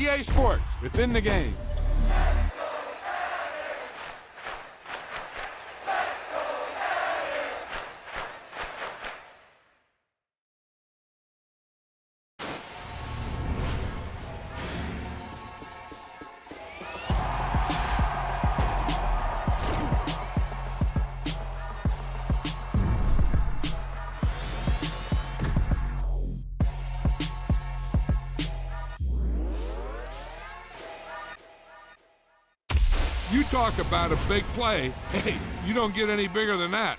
EA Sports, within the game. You talk about a big play. Hey, you don't get any bigger than that.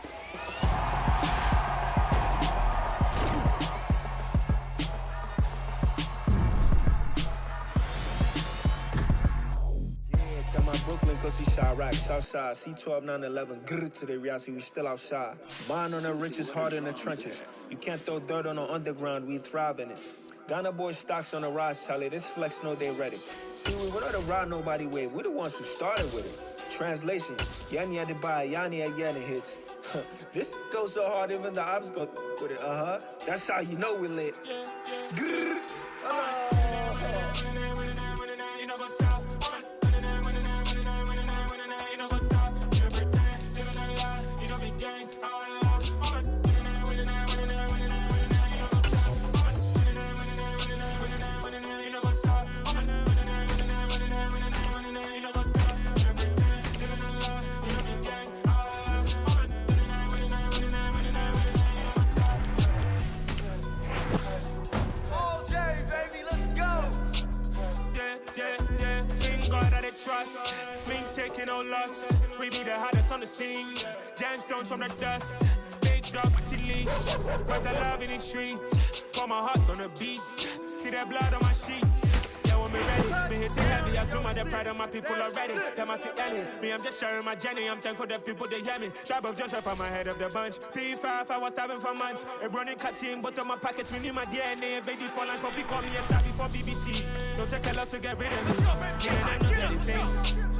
Brooklyn, cause he shot rock, Southside, C12, 911, grrr to the reality, we still outside. Mine on the riches, hard in the trenches. You can't throw dirt on the underground, we thrive in it. Ghana boys stocks on the rise, Charlie, this flex know they ready. See, we went on the ride nobody wave, we the ones who started with it. Translation, Yanni had to buy, Yanni had Yanni hits. This goes so hard, even the ops go with it, That's how you know we lit. Grrr. Trust, we ain't taking no loss. We be the hottest on the scene. Gemstones from the dust. Big dog with the leash. Where's the love in the streets? Pour my heart on the beat. See that blood on my sheets. Yeah, when we ready, me hitting heavy. I zoom out the pride of my people already. Them I see Ellie. Me, I'm just sharing my journey. I'm thankful that people they hear me. Tribe of Joseph, I'm ahead of the bunch. P5, I was starving for months. A running cutscene, but on my pockets, we need my DNA. Baby for lunch, but we call me a star before BBC. Don't take a lot to get rid of me. Me and them know that the same.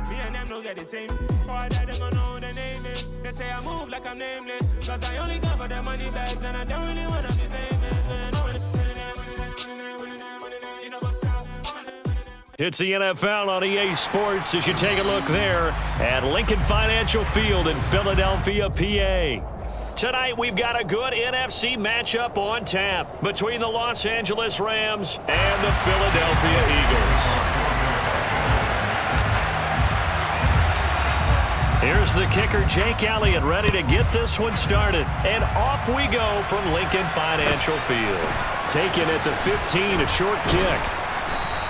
Me and them know that the same. Boy, that they gon' know the name is. They say I move like I'm nameless. Cause I only come for the money bags. And I don't really wanna be famous, man. It's the NFL on EA Sports as you take a look there at Lincoln Financial Field in Philadelphia, PA. Tonight we've got a good NFC matchup on tap between the Los Angeles Rams and the Philadelphia Eagles. Here's the kicker, Jake Elliott, ready to get this one started. And off we go from Lincoln Financial Field. Taken at the 15, a short kick.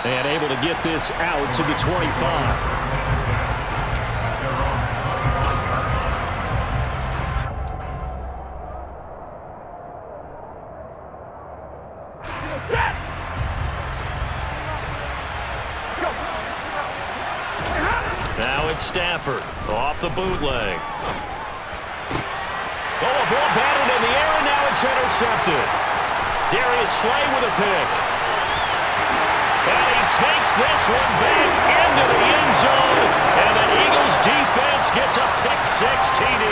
And able to get this out to the 25. Now it's Stafford off the bootleg. Oh, a ball batted in the air, and now it's intercepted. Darius Slay with a pick. And he takes this one back into the end zone, and the Eagles defense gets a pick-6 TD.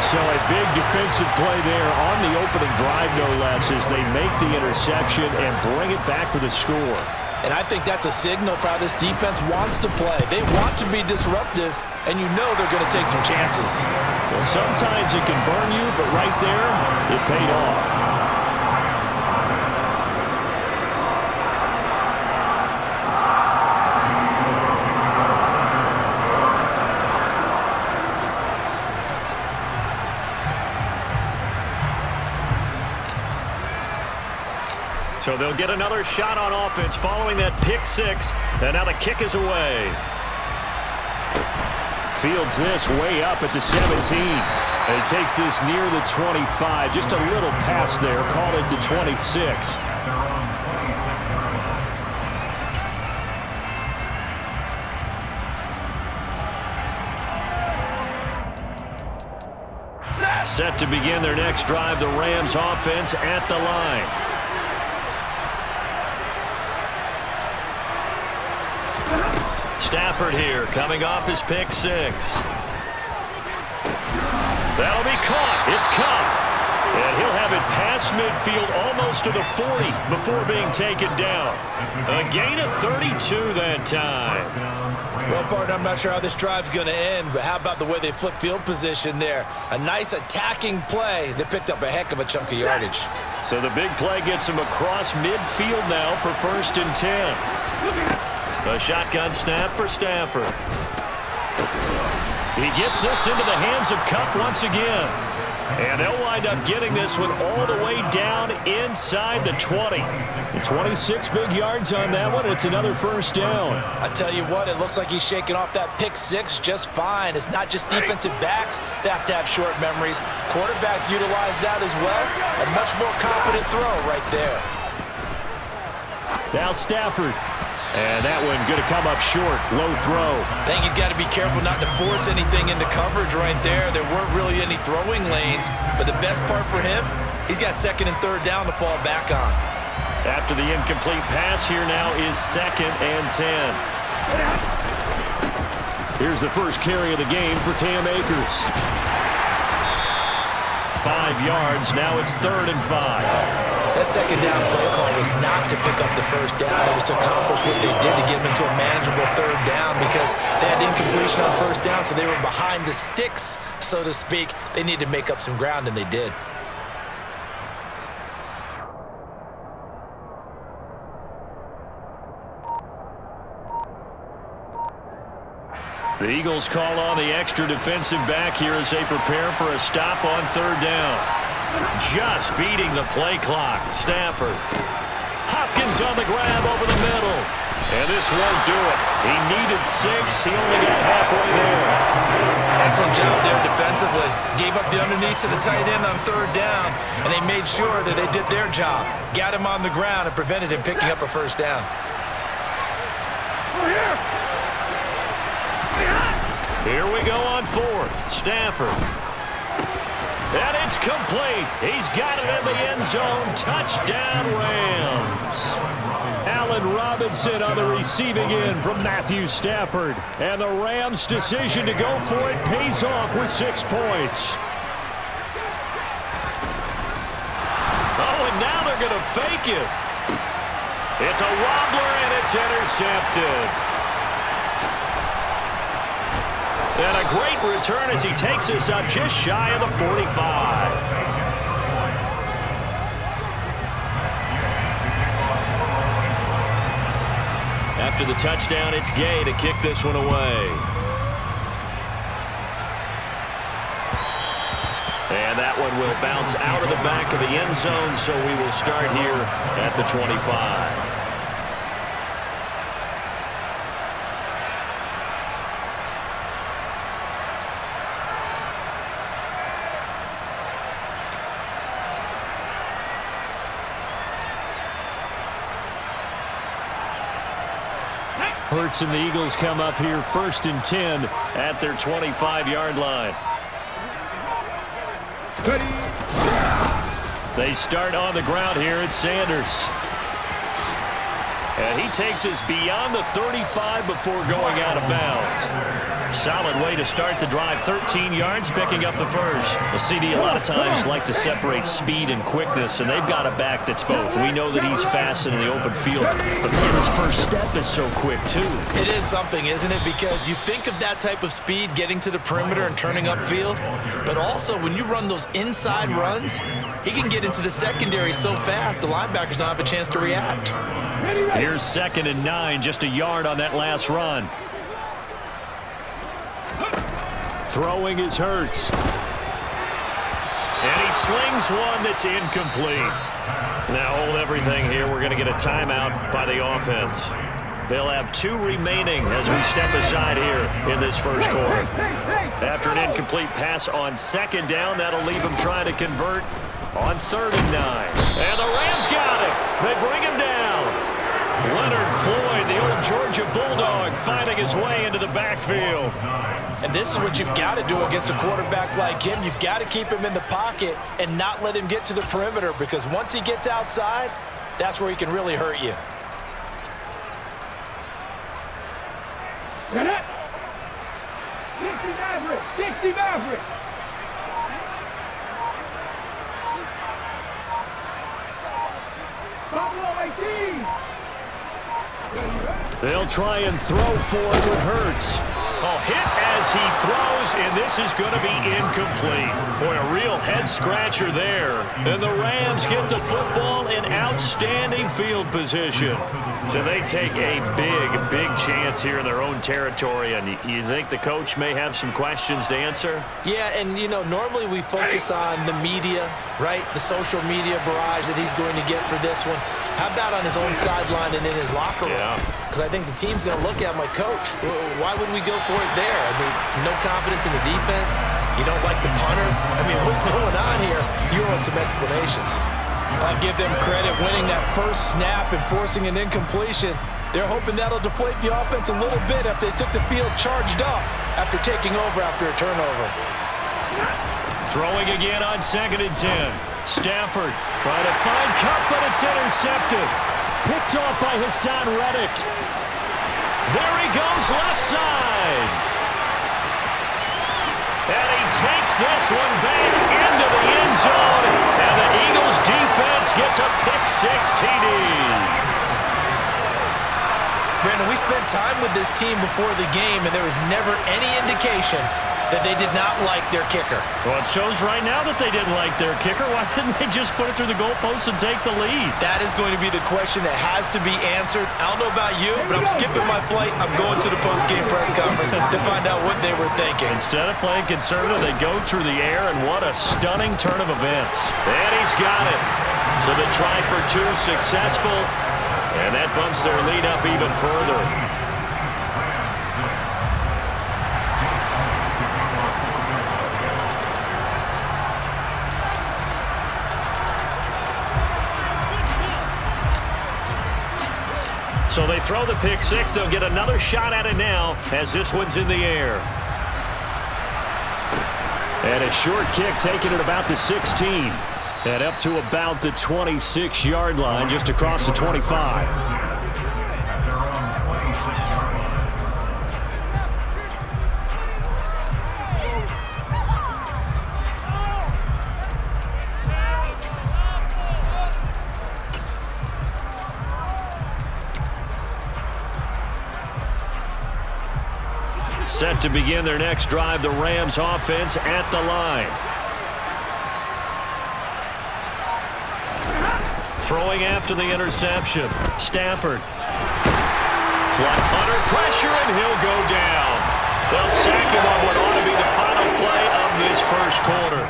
So a big defensive play there on the opening drive, no less, as they make the interception and bring it back for the score. And I think that's a signal for how this defense wants to play. They want to be disruptive, and you know they're going to take some chances. Well, sometimes it can burn you, but right there, it paid off. So they'll get another shot on offense following that pick-6, and now the kick is away. Fields this way up at the 17. And he takes this near the 25. Just a little pass there. Call it the 26. Set to begin their next drive, the Rams offense at the line. Stafford here, coming off his pick-6. That'll be caught. It's caught. And he'll have it passed past midfield almost to the 40 before being taken down. A gain of 32 that time. Well, partner, I'm not sure how this drive's going to end, but how about the way they flip field position there? A nice attacking play that picked up a heck of a chunk of yardage. So the big play gets him across midfield now for 1st and 10. A shotgun snap for Stafford. He gets this into the hands of Kupp once again. And they'll wind up getting this one all the way down inside the 20. 26 big yards on that one. It's another 1st down. I tell you what, it looks like he's shaking off that pick 6 just fine. It's not just defensive backs that have to have short memories. Quarterbacks utilize that as well. A much more confident throw right there. Now Stafford. And that one going to come up short. Low throw. I think he's got to be careful not to force anything into coverage right there. There weren't really any throwing lanes. But the best part for him, he's got 2nd and 3rd down to fall back on. After the incomplete pass, here now is 2nd and 10. Here's the first carry of the game for Cam Akers. 5 yards. Now it's 3rd and 5. That 2nd down play call was not to pick up the 1st down. It was to accomplish what they did to get them into a manageable 3rd down because they had incompletion on 1st down, so they were behind the sticks, so to speak. They needed to make up some ground, and they did. The Eagles call on the extra defensive back here as they prepare for a stop on 3rd down. Just beating the play clock. Stafford. Hopkins on the grab over the middle. And this won't do it. He needed 6. He only got halfway there. Excellent job there defensively. Gave up the underneath to the tight end on 3rd down, and they made sure that they did their job. Got him on the ground and prevented him picking up a 1st down. Here we go on 4th. Stafford. And it's complete. He's got it in the end zone. Touchdown, Rams. Allen Robinson on the receiving end from Matthew Stafford. And the Rams' decision to go for it pays off with 6 points. Oh, and now they're going to fake it. It's a wobbler, and it's intercepted. And a great return as he takes us up just shy of the 45. After the touchdown, it's Gay to kick this one away. And that one will bounce out of the back of the end zone, so we will start here at the 25. Hurts and the Eagles come up here 1st and 10 at their 25-yard line. They start on the ground here at Sanders. And he takes us beyond the 35 before going out of bounds. Solid way to start the drive. 13 yards, picking up the 1st. The CD a lot of times like to separate speed and quickness, and they've got a back that's both. We know that he's fast in the open field, but man, his first step is so quick, too. It is something, isn't it? Because you think of that type of speed getting to the perimeter and turning upfield, but also when you run those inside runs, he can get into the secondary so fast the linebackers don't have a chance to react. Here's 2nd and 9, just a yard on that last run. Throwing is Hurts. And he slings one that's incomplete. Now hold everything here. We're going to get a timeout by the offense. They'll have 2 remaining as we step aside here in this first quarter. After an incomplete pass on 2nd down, that'll leave them trying to convert on 3rd and 9. And the Rams got it. They bring him down. Leonard Floyd, the old Georgia Bulldog, finding his way into the backfield. And this is what you've got to do against a quarterback like him. You've got to keep him in the pocket and not let him get to the perimeter, because once he gets outside, that's where he can really hurt you. Get it! 60 Maverick! 60 Maverick! They'll try and throw for it with Hurts. Oh, hit as he throws, and this is going to be incomplete. Boy, a real head-scratcher there. And the Rams get the football in outstanding field position. So they take a big chance here in their own territory, and you think the coach may have some questions to answer? Yeah, and, normally we focus on the media, right? The social media barrage that he's going to get for this one. How about on his own sideline and in his locker room? Yeah. Because I think the team's going to look at my coach. Why wouldn't we go for it there? I mean, no confidence in the defense. You don't like the punter. I mean, what's going on here? You owe us some explanations. I'll give them credit winning that first snap and forcing an incompletion. They're hoping that'll deflate the offense a little bit if they took the field charged up after taking over after a turnover. Throwing again on 2nd and 10. Stafford trying to find Cup, but it's intercepted. Picked off by Hassan Reddick. There he goes, left side. And he takes this one back into the end zone. And the Eagles defense gets a pick-6 TD. Brandon, we spent time with this team before the game, and there was never any indication that they did not like their kicker. Well, it shows right now that they didn't like their kicker. Why didn't they just put it through the goalpost and take the lead? That is going to be the question that has to be answered. I don't know about you, but I'm skipping my flight. I'm going to the post-game press conference to find out what they were thinking. Instead of playing conservative, they go through the air, and what a stunning turn of events. And he's got it. So the try for 2 successful, and that bumps their lead up even further. So they throw the pick-6. They'll get another shot at it now as this one's in the air. And a short kick taken at about the 16. And up to about the 26-yard line, just across the 25. Set to begin their next drive, the Rams offense at the line. Throwing after the interception. Stafford. Flat under pressure, and he'll go down. They'll sack him on what ought to be the final play of this first quarter.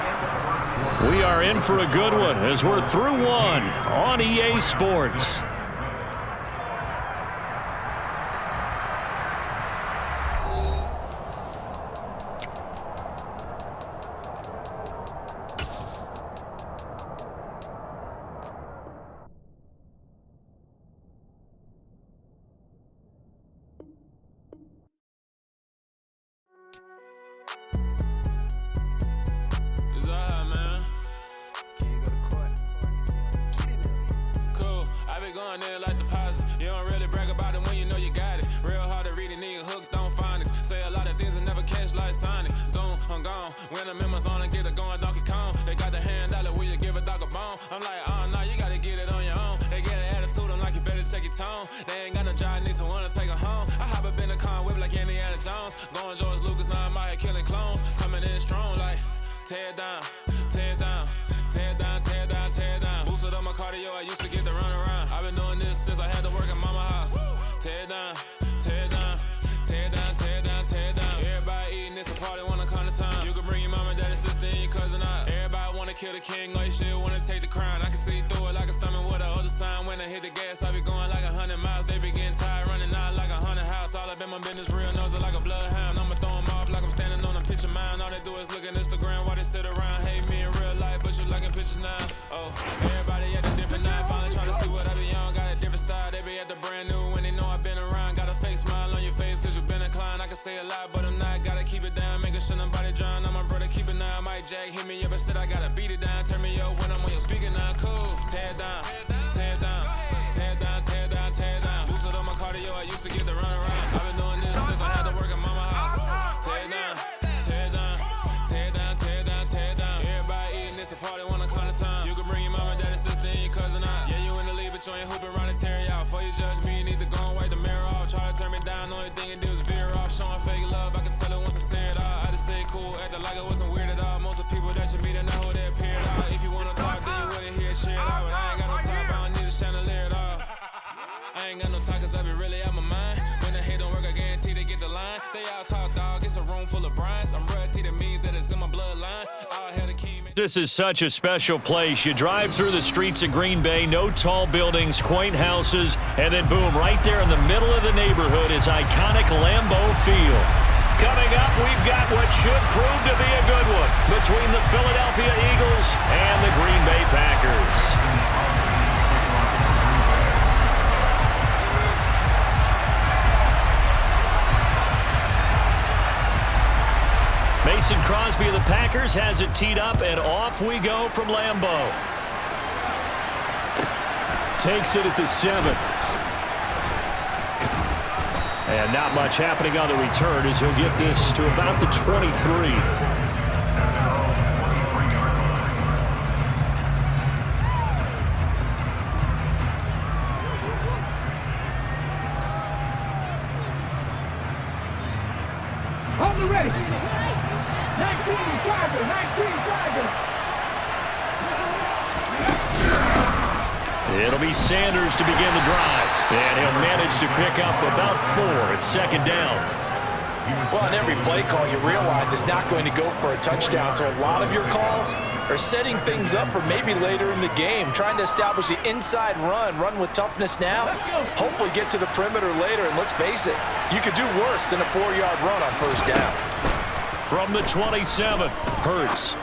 We are in for a good one as we're through one on EA Sports. before you judge me, you need to go and wipe the mirror off. Try to turn me down, only thing you do is veer off. Showing fake love, I can tell it once I say it all. I just stay cool, acting like it wasn't weird at all. Most of the people that you meet, they know who they appear at all. If you wanna talk, then you wouldn't hear shit at all. But I ain't got no time, I don't need a chandelier at all. I ain't got no time, cause I be really out my mind. When the hate don't work, I guarantee they get the line. They all talk, dog, it's a room full of Bryans. I'm royalty, that means that it's in my bloodline. All hell the king. This is such a special place. You drive through the streets of Green Bay, no tall buildings, quaint houses, and then boom, right there in the middle of the neighborhood is iconic Lambeau Field. Coming up, we've got what should prove to be a good one between the Philadelphia Eagles and the Green Bay Packers. Mason Crosby of the Packers has it teed up, and off we go from Lambeau. Takes it at the 7. And not much happening on the return as he'll get this to about the 23. On the ready. 19 Tiger. It'll be Sanders to begin the drive. And he'll manage to pick up about 4 at second down. Well, on every play call, you realize it's not going to go for a touchdown. So a lot of your calls are setting things up for maybe later in the game, trying to establish the inside run with toughness now, hopefully get to the perimeter later. And let's face it, you could do worse than a 4-yard run on first down. From the 27, Hurts.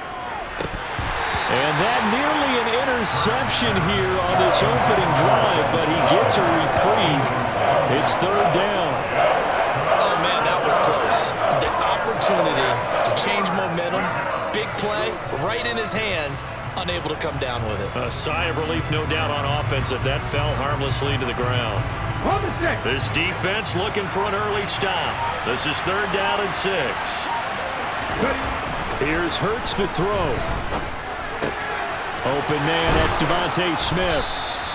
And that nearly an interception here on this opening drive, but he gets a reprieve. It's third down. Oh, man, that was close. The opportunity to change momentum, big play, right in his hands, unable to come down with it. A sigh of relief, no doubt, on offense that fell harmlessly to the ground. This defense looking for an early stop. This is third down and 6. Here's Hurts to throw. Open man, that's Devontae Smith.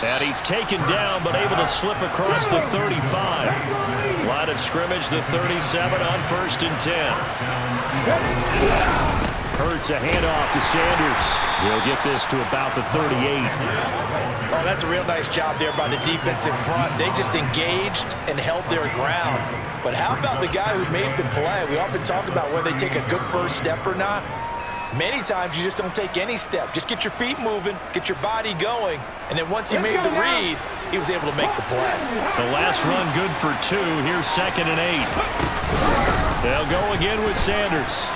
And he's taken down, but able to slip across the 35. Line of scrimmage, the 37 on 1st and 10. Hurts a handoff to Sanders. He'll get this to about the 38. Oh, that's a real nice job there by the defense in front. They just engaged and held their ground. But how about the guy who made the play? We often talk about whether they take a good first step or not. Many times you just don't take any step. Just get your feet moving, get your body going, and then once he made the read, he was able to make the play. The last run good for 2. Here's 2nd and 8. They'll go again with Sanders.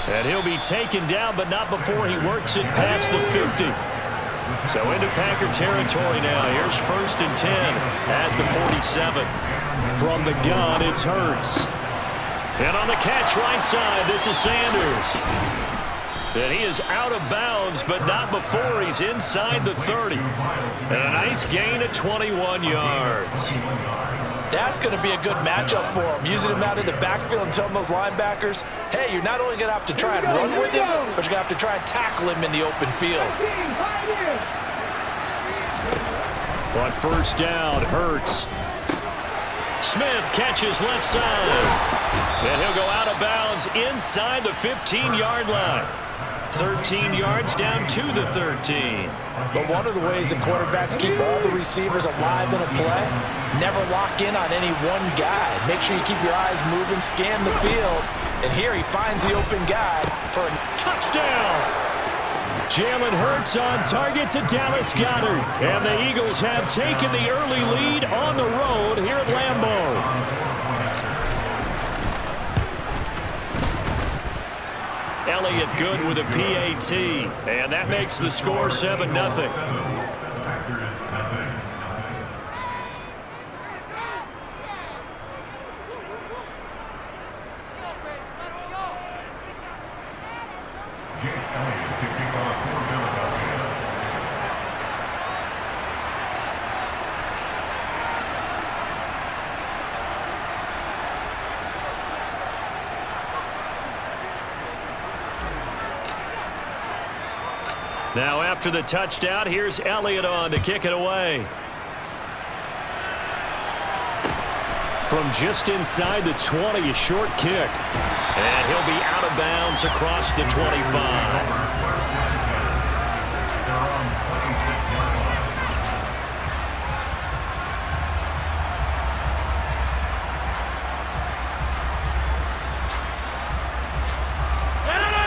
And he'll be taken down, but not before he works it past the 50. So into Packer territory now. Here's 1st and 10 at the 47. From the gun, it's Hurts. And on the catch right side, this is Sanders. And he is out of bounds, but not before he's inside the 30. And a nice gain of 21 yards. That's going to be a good matchup for him, using him out in the backfield and telling those linebackers, hey, you're not only going to have to try and run with him, but you're going to have to try and tackle him in the open field. On first down, Hurts. Smith catches left side. And he'll go out of bounds inside the 15-yard line. 13 yards down to the 13. But one of the ways that quarterbacks keep all the receivers alive in a play, never lock in on any one guy. Make sure you keep your eyes moving, scan the field. And here he finds the open guy for a touchdown. Jalen Hurts on target to Dallas Goedert. And the Eagles have taken the early lead on the road here at Lambeau. Elliott good with a PAT. And that makes the score 7-0. Now after the touchdown, here's Elliott on to kick it away. From just inside the 20, a short kick. And he'll be out of bounds across the 25.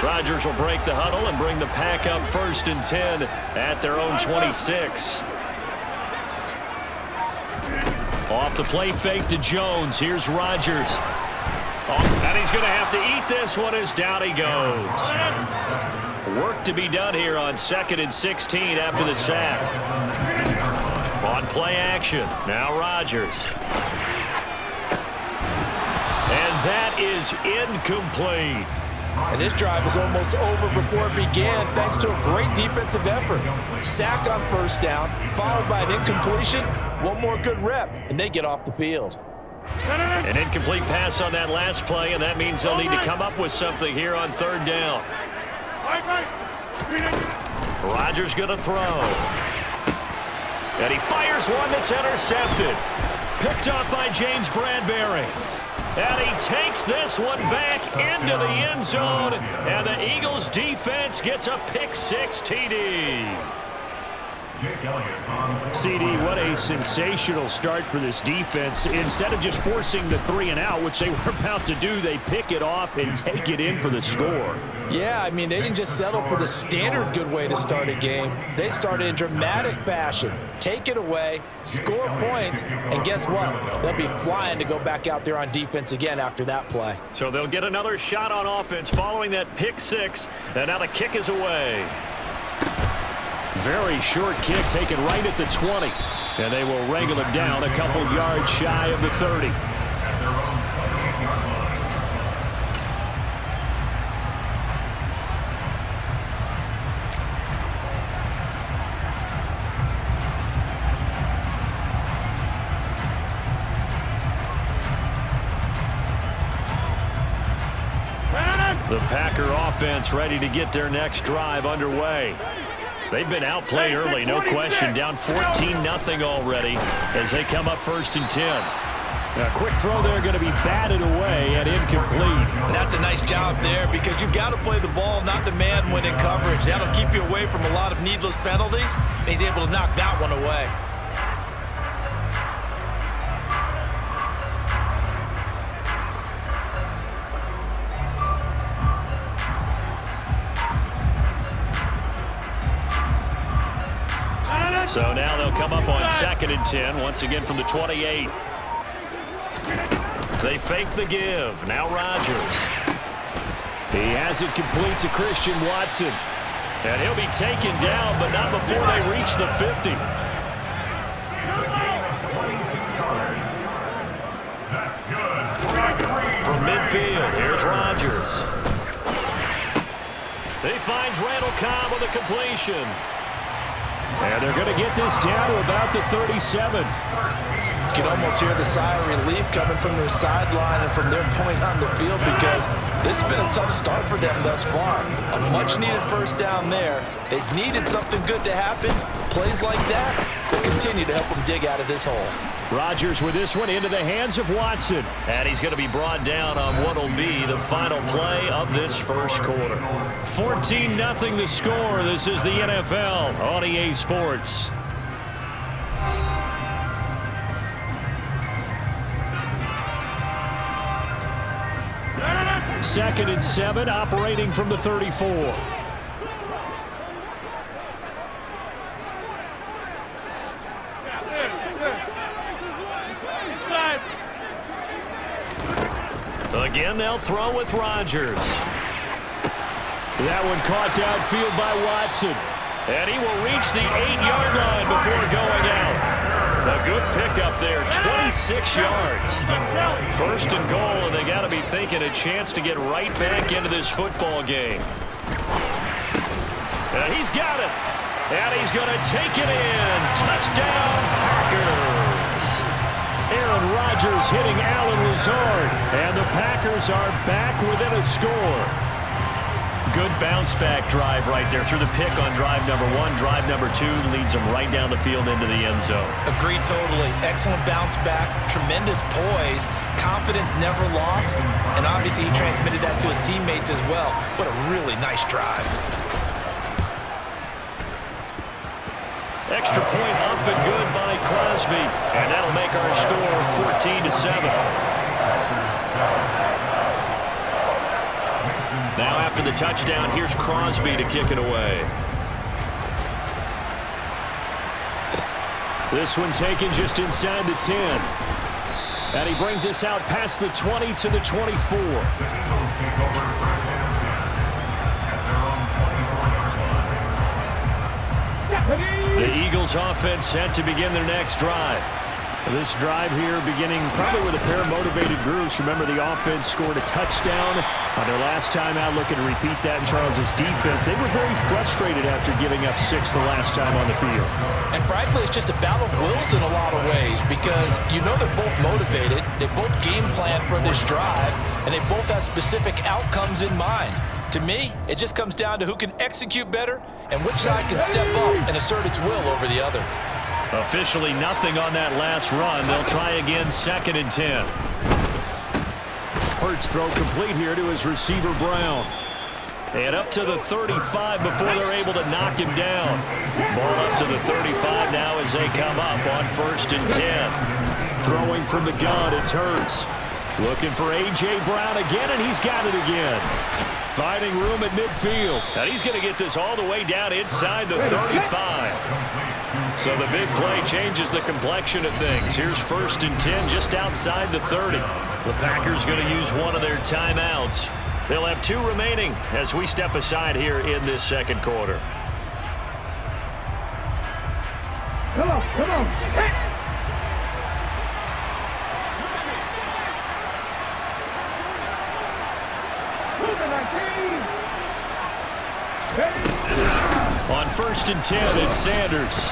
Rodgers will break the huddle and bring the pack up 1st and 10 at their own 26. Off the play fake to Jones. Here's Rodgers. Oh, and he's going to have to eat this one as down he goes. Work to be done here on 2nd and 16 after the sack. On play action. Now Rodgers. And that is incomplete. And this drive is almost over before it began thanks to a great defensive effort. Sack on 1st down, followed by an incompletion. One more good rep, and they get off the field. An incomplete pass on that last play, and that means they'll need to come up with something here on 3rd down. Rodgers going to throw. And he fires one that's intercepted. Picked off by James Bradbury. And he takes this one back into the end zone. And the Eagles defense gets a pick-6 TD. CD, what a sensational start for this defense. Instead of just forcing the 3-and-out, which they were about to do, they pick it off and take it in for the score. Yeah, I mean, they didn't just settle for the standard good way to start a game. They started in dramatic fashion. Take it away, score points, and guess what? They'll be flying to go back out there on defense again after that play. So they'll get another shot on offense following that pick-6, and now the kick is away. Very short kick taken right at the 20. And they will wrangle him down a couple yards shy of the 30. The Packer offense ready to get their next drive underway. They've been outplayed early, no question. Down 14-0 already as they come up 1st and 10. A quick throw there going to be batted away and incomplete. And that's a nice job there because you've got to play the ball, not the man when in coverage. That'll keep you away from a lot of needless penalties, and he's able to knock that one away. So now they'll come up on 2nd and 10, once again from the 28. They fake the give. Now Rodgers. He has it complete to Christian Watson. And he'll be taken down, but not before they reach the 50. From midfield, here's Rodgers. He finds Randall Cobb with a completion. And they're going to get this down to about the 37. You can almost hear the sigh of relief coming from their sideline and from their point on the field because this has been a tough start for them thus far. A much-needed 1st down there. They've needed something good to happen. Plays like that will continue to help them dig out of this hole. Rodgers with this one into the hands of Watson. And he's going to be brought down on what will be the final play of this 1st quarter. 14-0 the score. This is the NFL on EA Sports. Second and 7, operating from the 34. Again, they'll throw with Rodgers. That one caught downfield by Watson. And he will reach the 8-yard line before going out. A good pickup there, 26 yards. 1st and goal, and they got to be thinking a chance to get right back into this football game. And he's got it. And he's going to take it in. Touchdown, Packers. Aaron Rodgers hitting Allen Lazard. And the Packers are back within a score. Good bounce-back drive right there through the pick on drive number 1. Drive number 2 leads them right down the field into the end zone. Agree totally. Excellent bounce back, tremendous poise, confidence never lost, and obviously he transmitted that to his teammates as well. What a really nice drive. Extra point up and good by Crosby, and that'll make our score 14-7. Now after the touchdown, here's Crosby to kick it away. This one taken just inside the 10. And he brings us out past the 20 to the 24. The Eagles offense set to begin their next drive. This drive here beginning probably with a pair of motivated groups. Remember, the offense scored a touchdown on their last time out, looking to repeat that in Charles's defense. They were very frustrated after giving up 6 the last time on the field. And frankly, it's just a battle of wills in a lot of ways because you know they're both motivated, they both game plan for this drive, and they both have specific outcomes in mind. To me, it just comes down to who can execute better and which side can step up and assert its will over the other. Officially nothing on that last run. They'll try again, 2nd and 10. Hurts throw complete here to his receiver, Brown. And up to the 35 before they're able to knock him down. Ball up to the 35 now as they come up on 1st and 10. Throwing from the gun, it's Hurts. Looking for A.J. Brown again, and he's got it again. Finding room at midfield. And he's going to get this all the way down inside the 35. So the big play changes the complexion of things. Here's 1st and 10 just outside the 30. The Packers going to use one of their timeouts. They'll have 2 remaining as we step aside here in this 2nd quarter. Come on, come on. Hey. On 1st and 10, it's Sanders.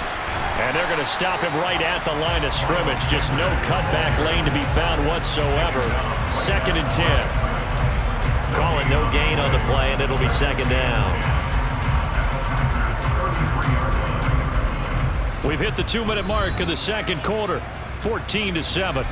And they're going to stop him right at the line of scrimmage. Just no cutback lane to be found whatsoever. 2nd and 10. Calling no gain on the play, and it'll be 2nd down. We've hit the 2-minute mark of the 2nd quarter. 14-7.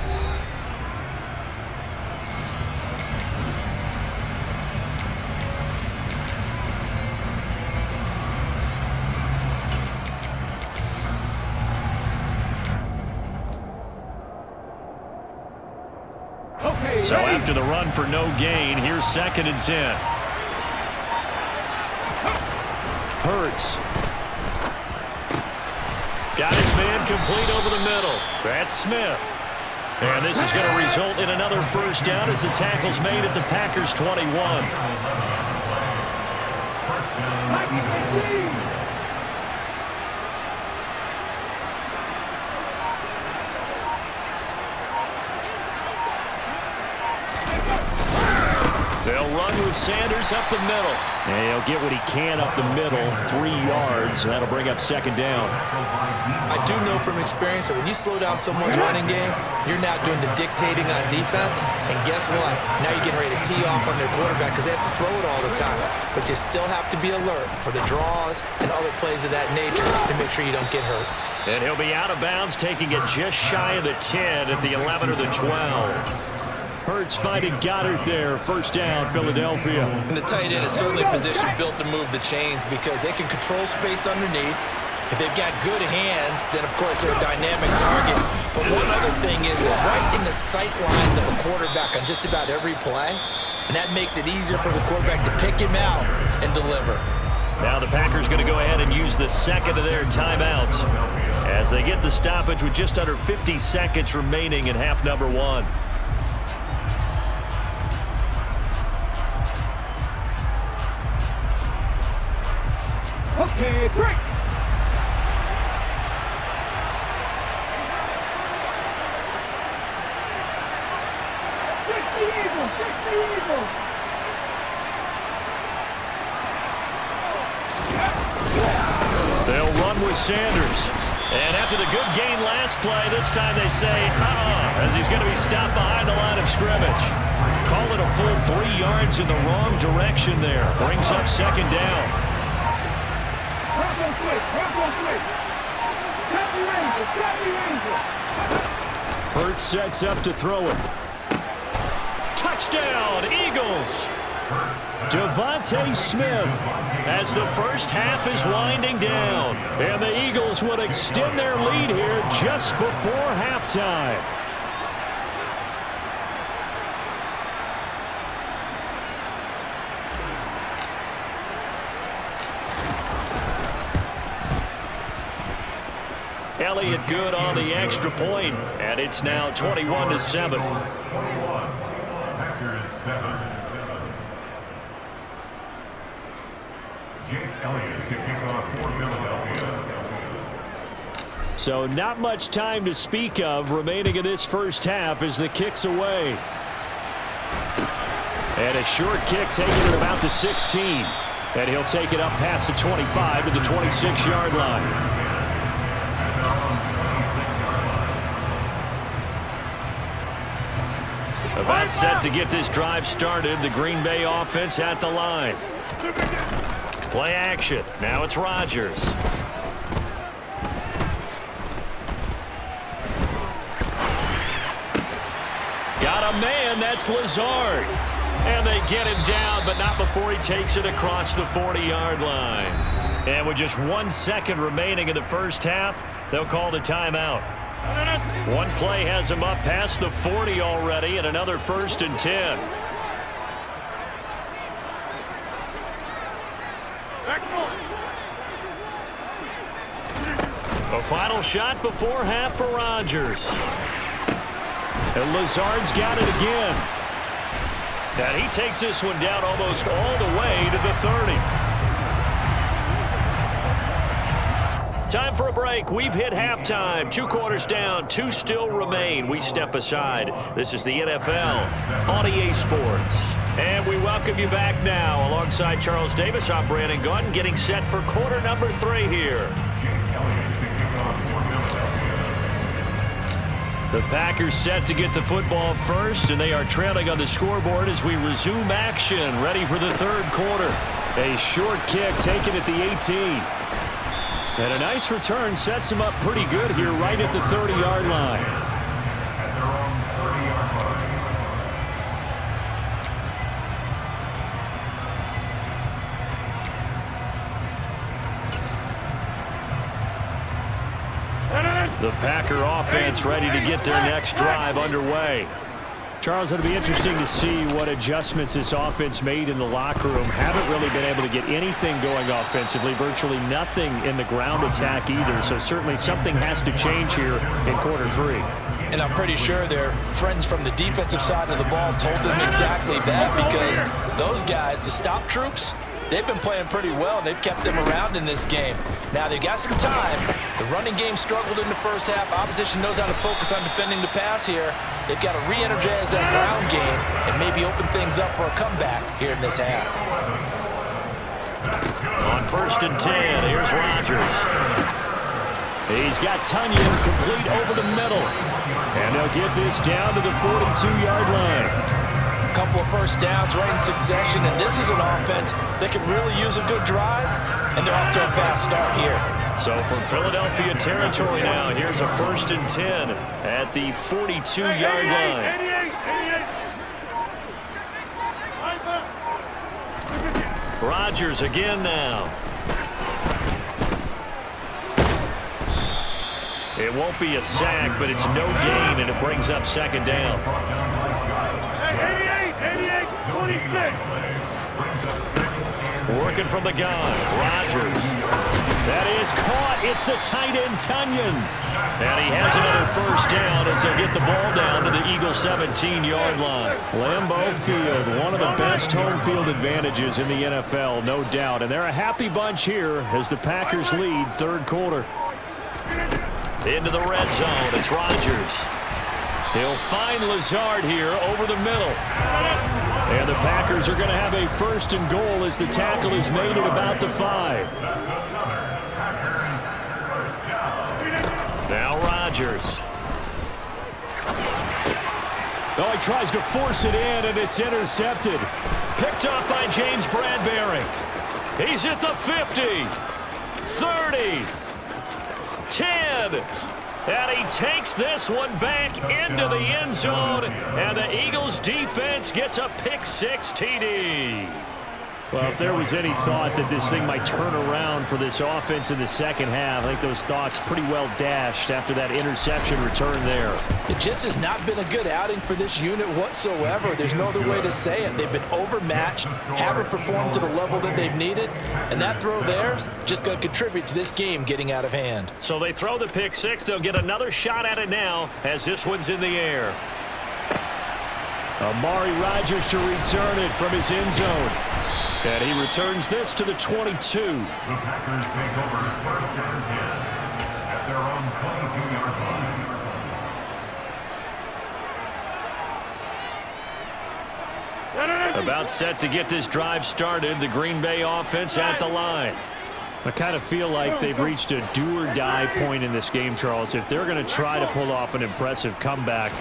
So after the run for no gain, here's 2nd and 10. Hurts. Got his man complete over the middle. That's Smith. And this is going to result in another 1st down as the tackle's made at the Packers' 21. They'll run with Sanders up the middle. And he'll get what he can up the middle, 3 yards. That'll bring up 2nd down. I do know from experience that when you slow down someone's running game, you're now doing the dictating on defense. And guess what? Now you're getting ready to tee off on their quarterback because they have to throw it all the time. But you still have to be alert for the draws and other plays of that nature to make sure you don't get hurt. And he'll be out of bounds, taking it just shy of the 10 at the 11 or the 12. Hurts finding Goddard there. 1st down, Philadelphia. And the tight end is certainly a position built to move the chains because they can control space underneath. If they've got good hands, then of course they're a dynamic target. But one other thing is they're right in the sight lines of a quarterback on just about every play. And that makes it easier for the quarterback to pick him out and deliver. Now the Packers going to go ahead and use the 2nd of their timeouts as they get the stoppage with just under 50 seconds remaining in half number 1. Okay, break. They'll run with Sanders. And after the good gain last play, this time they say, as he's going to be stopped behind the line of scrimmage. Call it a full 3 yards in the wrong direction there. Brings up second down. Hurts sets up to throw it. Touchdown, Eagles! Devontae Smith as the first half is winding down. And the Eagles would extend their lead here just before halftime. Elliott good on the extra point, and it's now 21-7. So not much time to speak of remaining in this first half as the kick's away. And a short kick taken at about the 16. And he'll take it up past the 25 to the 26-yard line. About set to get this drive started. The Green Bay offense at the line. Play action. Now it's Rodgers. Got a man. That's Lazard. And they get him down, but not before he takes it across the 40-yard line. And with just 1 second remaining in the first half, they'll call the timeout. One play has him up past the 40 already, and another 1st and 10. A final shot before half for Rodgers. And Lazard's got it again. And he takes this one down almost all the way to the 30. Time for a break. We've hit halftime. 2 quarters down. 2 still remain. We step aside. This is the NFL on EA Sports. And we welcome you back now. Alongside Charles Davis, I'm Brandon Gaudin, getting set for quarter number 3 here. The Packers set to get the football first, and they are trailing on the scoreboard as we resume action, ready for the 3rd quarter. A short kick taken at the 18. And a nice return sets him up pretty good here right at the 30-yard line. The Packer offense ready to get their next drive underway. Charles, it'll be interesting to see what adjustments this offense made in the locker room. Haven't really been able to get anything going offensively, virtually nothing in the ground attack either. So certainly something has to change here in quarter 3. And I'm pretty sure their friends from the defensive side of the ball told them exactly that, because those guys, the stop troops, they've been playing pretty well, and they've kept them around in this game. Now, they've got some time. The running game struggled in the first half. Opposition knows how to focus on defending the pass here. They've got to re-energize that ground game and maybe open things up for a comeback here in this half. On 1st and 10, here's Rodgers. He's got Tunyon complete over the middle. And they'll get this down to the 42-yard line. A couple of first downs right in succession, and this is an offense that could really use a good drive, and they're off to a fast start here. So from Philadelphia territory now, here's a 1st and 10 at the 42-yard line. Rodgers again now. It won't be a sack, but it's no gain, and it brings up second down. 26. Working from the gun, Rodgers. That is caught. It's the tight end, Tunyon. And he has another first down as they'll get the ball down to the Eagles' 17-yard line. Lambeau Field, one of the best home field advantages in the NFL, no doubt. And they're a happy bunch here as the Packers lead 3rd quarter. Into the red zone, it's Rodgers. He'll find Lazard here over the middle. And the Packers are going to have a 1st and goal as the tackle is made at about the 5. Now Rodgers. Oh, he tries to force it in, and it's intercepted. Picked off by James Bradbury. He's at the 50, 30, 10. And he takes this one back into the end zone, and the Eagles defense gets a pick-6 TD. Well, if there was any thought that this thing might turn around for this offense in the second half, I think those thoughts pretty well dashed after that interception return there. It just has not been a good outing for this unit whatsoever. There's no other way to say it. They've been overmatched, haven't performed to the level that they've needed, and that throw there is just going to contribute to this game getting out of hand. So they throw the pick-6. They'll get another shot at it now as this one's in the air. Amari Rodgers to return it from his end zone. And he returns this to the 22. The Packers take over first and 10 at their own 22-yard line. About set to get this drive started. The Green Bay offense at the line. I kind of feel like they've reached a do-or-die point in this game, Charles. If they're going to try to pull off an impressive comeback,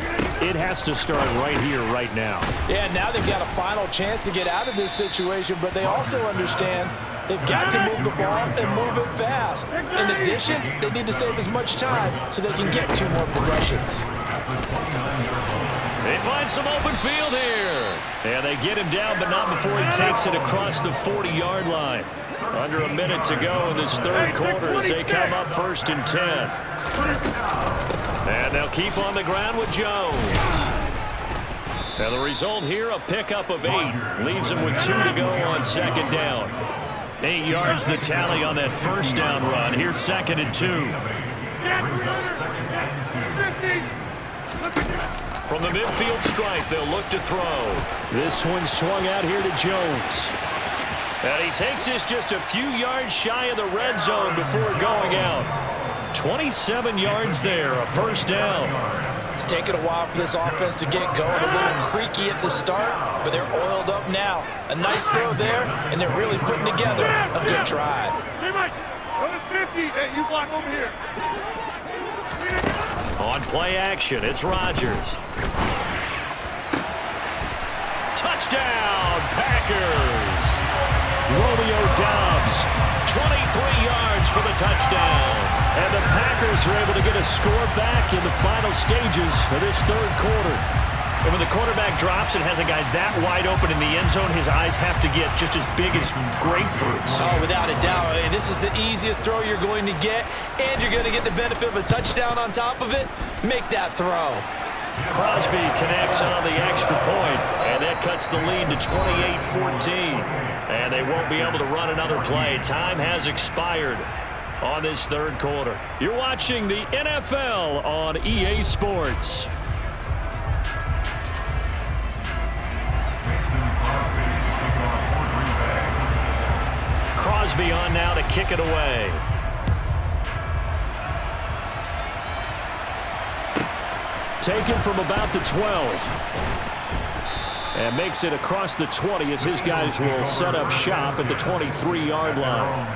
it has to start right here, right now. Yeah, now they've got a final chance to get out of this situation, but they also understand they've got to move the ball and move it fast. In addition, they need to save as much time so they can get 2 more possessions. They find some open field here. And they get him down, but not before he takes it across the 40-yard line. Under a minute to go in this third quarter as they come up 1st and 10. And they'll keep on the ground with Jones. And the result here, a pickup of 8. Leaves him with 2 to go on 2nd down. 8 yards the tally on that 1st down run. Here's 2nd and 2. From the midfield stripe, they'll look to throw. This one swung out here to Jones. And he takes this just a few yards shy of the red zone before going out. 27 yards there, a 1st down. It's taken a while for this offense to get going. A little creaky at the start, but they're oiled up now. A nice throw there, and they're really putting together a good drive. Hey, Mike, on the 50, hey, you block over here. On play action, it's Rodgers. Touchdown, Packers! Romeo Doubs, 23 yards for the touchdown. And the Packers are able to get a score back in the final stages of this third quarter. And when the quarterback drops and has a guy that wide open in the end zone, his eyes have to get just as big as grapefruits. Oh, without a doubt. This is the easiest throw you're going to get, and you're going to get the benefit of a touchdown on top of it. Make that throw. Crosby connects on the extra point, and that cuts the lead to 28-14. And they won't be able to run another play. Time has expired on this third quarter. You're watching the NFL on EA Sports. Crosby on now to kick it away. Taken from about the 12. And makes it across the 20 as his guys will set up shop at the 23-yard line.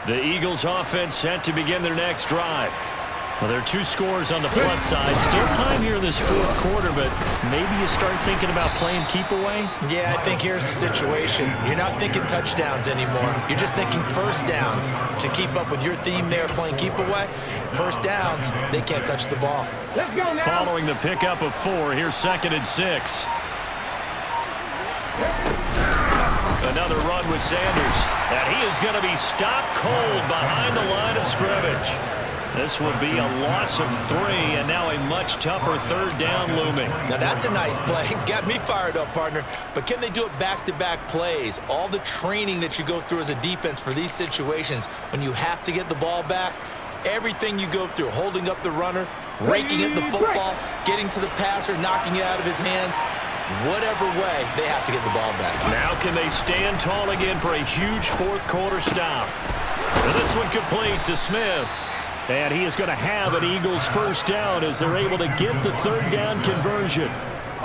The Eagles offense set to begin their next drive. Well, there are 2 scores on the plus side. Still time here in this fourth quarter, but maybe you start thinking about playing keep away? Yeah, I think here's the situation. You're not thinking touchdowns anymore. You're just thinking 1st downs. To keep up with your theme there, playing keep away, 1st downs, they can't touch the ball. Following the pickup of 4, here's 2nd and 6. Another run with Sanders. And he is going to be stopped cold behind the line of scrimmage. This will be a loss of 3, and now a much tougher 3rd down looming. Now that's a nice play. Got me fired up, partner. But can they do it back-to-back plays? All the training that you go through as a defense for these situations, when you have to get the ball back, everything you go through, holding up the runner, raking at the football, getting to the passer, knocking it out of his hands, whatever way, they have to get the ball back. Now can they stand tall again for a huge fourth quarter stop? And this one complete to Smith. And he is going to have an Eagles 1st down as they're able to get the 3rd down conversion.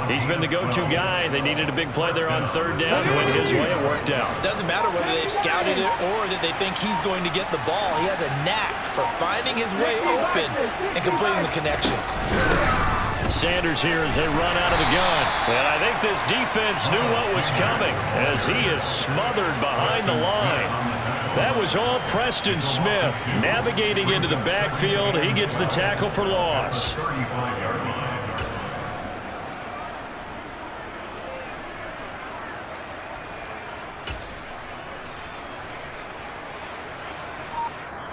He's been the go-to guy. They needed a big play there on third down. Went his way. It worked out. Doesn't matter whether they've scouted it or that they think he's going to get the ball. He has a knack for finding his way open and completing the connection. Sanders here as they run out of the gun. And I think this defense knew what was coming as he is smothered behind the line. That was all Preston Smith. Navigating into the backfield, he gets the tackle for loss.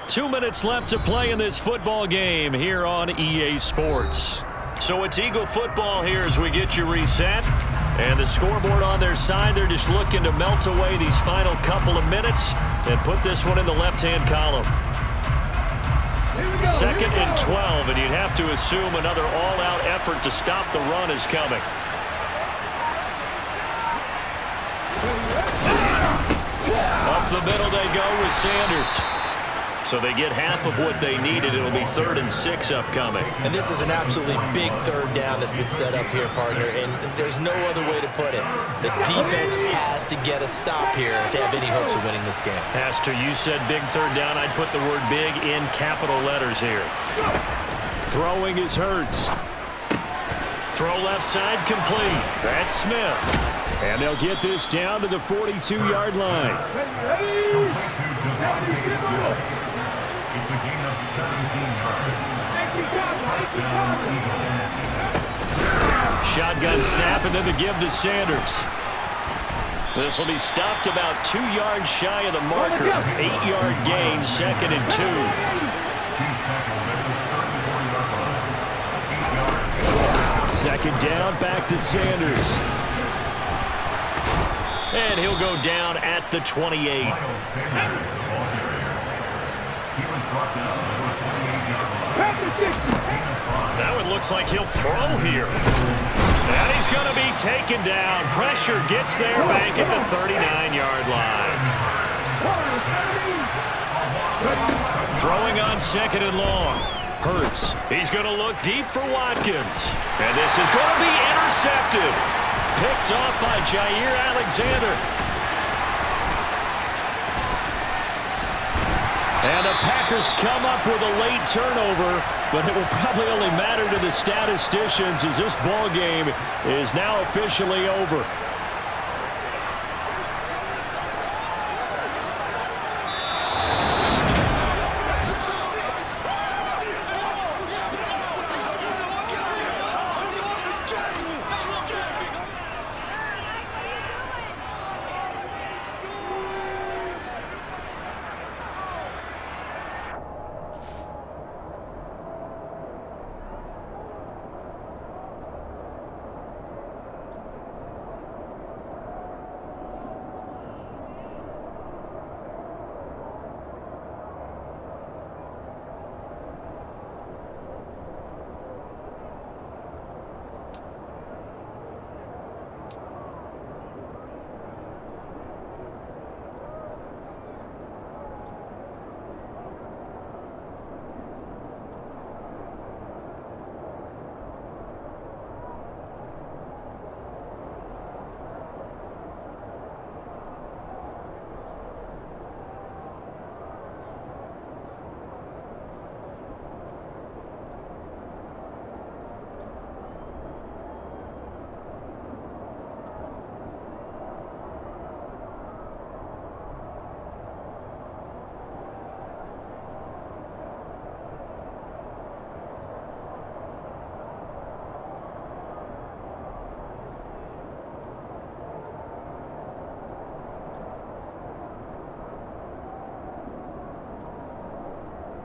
2 minutes left to play in this football game here on EA Sports. So it's Eagle football here as we get you reset. And the scoreboard on their side, they're just looking to melt away these final couple of minutes and put this one in the left-hand column. 2nd and 12, and you'd have to assume another all-out effort to stop the run is coming. Up the middle they go with Sanders. So they get half of what they needed. It'll be 3rd and 6 upcoming. And this is an absolutely big third down that's been set up here, partner, and there's no other way to put it. The defense has to get a stop here to have any hopes of winning this game. Pastor, you said big third down. I'd put the word big in capital letters here. Throwing is Hurts. Throw left side complete. That's Smith. And they'll get this down to the 42-yard line. It's a gain of 17 yards. Shotgun snap and then the give to Sanders. This will be stopped about 2 yards shy of the marker. 8-yard gain, 2nd and 2. Second down, back to Sanders. And he'll go down at the 28. Now it looks like he'll throw here. And he's going to be taken down. Pressure gets there back at the 39-yard line. Throwing on 2nd and long. Hurts. He's going to look deep for Watkins. And this is going to be intercepted. Picked off by Jair Alexander. And the Packers come up with a late turnover, but it will probably only matter to the statisticians as this ball game is now officially over.